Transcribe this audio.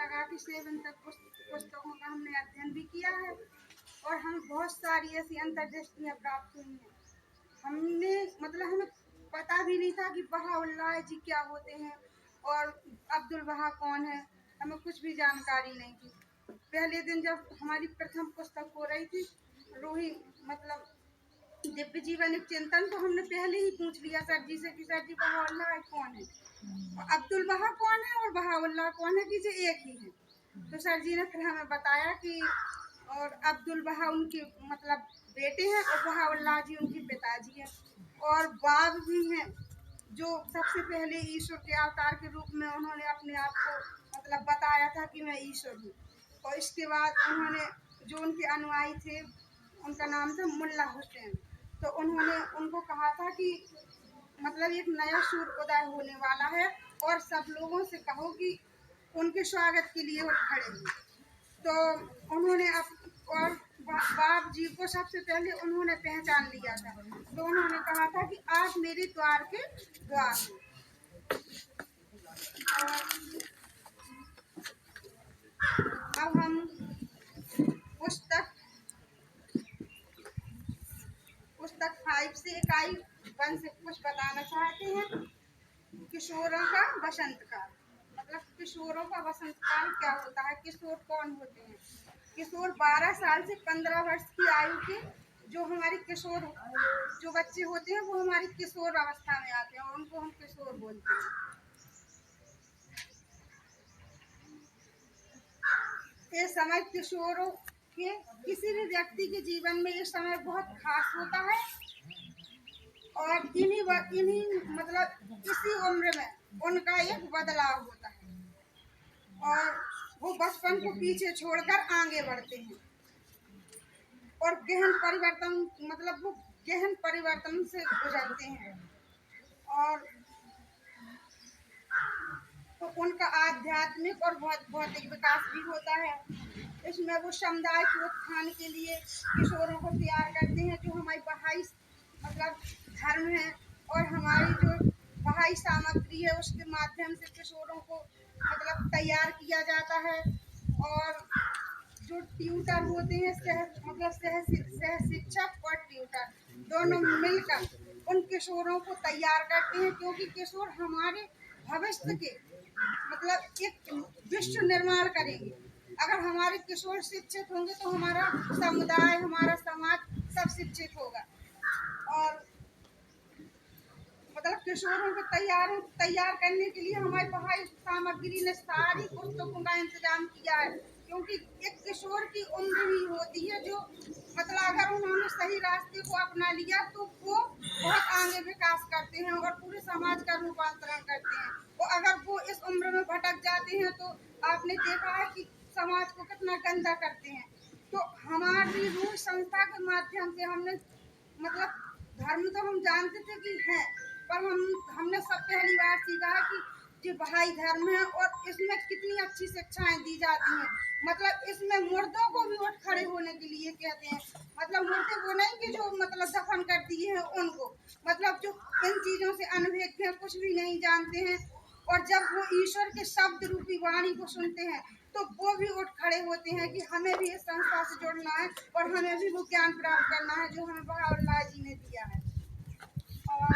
लगा के 7 तक पुस्तकों का हमने अध्ययन भी किया है और हमें बहुत सारी ऐसी अंतर्दृष्टियाँ प्राप्त हुई हैं। हमने मतलब हमें पता भी नहीं था कि बहाउल्लाह जी क्या होते हैं और अब्दुल बहा कौन है, हमें कुछ भी जानकारी नहीं थी। पहले दिन जब हमारी प्रथम पुस्तक हो रही थी रूही मतलब दिव्य जीवन एक चिंतन, तो हमने पहले ही पूछ लिया सर जी से कि सर जी बहाउल्लाह कौन है, और अब्दुल बहा कौन है और बहाउल्लाह कौन है, कि जो एक ही है। तो सर जी ने फिर हमें बताया कि और अब्दुल बहा उनके मतलब बेटे हैं और बहाउल्लाह जी उनके पिताजी हैं, और बाब भी हैं जो सबसे पहले ईश्वर के अवतार के रूप में उन्होंने अपने आप को मतलब बताया था कि मैं ईश्वर हूँ। और इसके बाद उन्होंने जो उनके अनुयायी थे उनका नाम था मुल्ला हुसैन, तो उन्होंने उनको कहा था कि मतलब एक नया सूर्य उदय होने वाला है और सब लोगों से कहो कि उनके स्वागत के लिए वो खड़े हैं। तो उन्होंने और बाप जी को सबसे पहले उन्होंने पहचान लिया था, तो उन्होंने कहा था कि आप मेरे द्वार के द्वार हैं। अब हम पुस्तक 5 से इकाई 1 से कुछ बताना चाहते हैं। किशोरों का वसंत काल, मतलब किशोरों का वसंत काल क्या होता है, किशोर कौन होते हैं। किशोर 12 साल से 15 वर्ष की आयु के जो हमारे किशोर जो बच्चे होते हैं वो हमारी किशोर अवस्था में आते हैं और उनको हम किशोर बोलते हैं। ये समय किशोरों के किसी भी व्यक्ति के जीवन में ये समय बहुत खास होता है और इन्हीं मतलब इसी उम्र में उनका एक बदलाव होता है और वो बचपन को पीछे छोड़कर आगे बढ़ते हैं और गहन परिवर्तन मतलब वो गहन परिवर्तन से गुजरते हैं और तो उनका आध्यात्मिक और भौतिक विकास भी होता है। इसमें वो समुदाय के उत्थान के लिए किशोरों को तैयार करते हैं, जो हमारी बहाई मतलब धर्म है और हमारी जो बहाई सामग्री है उसके माध्यम से किशोरों को मतलब तैयार किया जाता है। और जो ट्यूटर होते हैं सह शिक्षक और ट्यूटर दोनों मिलकर उन किशोरों को तैयार करते हैं, क्योंकि किशोर हमारे भविष्य के मतलब एक विश्व निर्माण करेंगे। अगर हमारे किशोर शिक्षित होंगे तो हमारा समुदाय हमारा समाज सब शिक्षित होगा। और मतलब किशोरों को तैयार करने के लिए हमारी पढ़ाई सामग्री ने सारी पुस्तकों का इंतजाम किया है, क्योंकि एक किशोर की उम्र ही होती है जो मतलब अगर उन्होंने सही रास्ते को अपना लिया तो वो बहुत आगे विकास करते हैं और पूरे समाज का रूपांतरण करते हैं। और अगर वो इस उम्र में भटक जाते हैं तो आपने देखा है कि समाज को कितना गंदा करते हैं। तो हमारी रूह संस्था के माध्यम से हमने मतलब धर्म तो हम जानते थे कि है, पर हमने सब पहली बार सीखा है कि जो बहाई धर्म है और इसमें कितनी अच्छी शिक्षाएं दी जाती हैं। मतलब इसमें मुर्दों को भी उठ खड़े होने के लिए कहते हैं, मतलब मुर्दे वो नहीं कि जो मतलब दफन कर दिए हैं उनको, मतलब जो इन चीजों से अनभिज्ञ हैं कुछ भी नहीं जानते हैं और जब वो ईश्वर के शब्द रूपी वाणी को सुनते हैं तो वो भी उठ खड़े होते हैं कि हमें भी इस संस्था से जुड़ना है और हमें भी वो ज्ञान प्राप्त करना है जो हमें बहाउल्लाह जी ने दिया है। और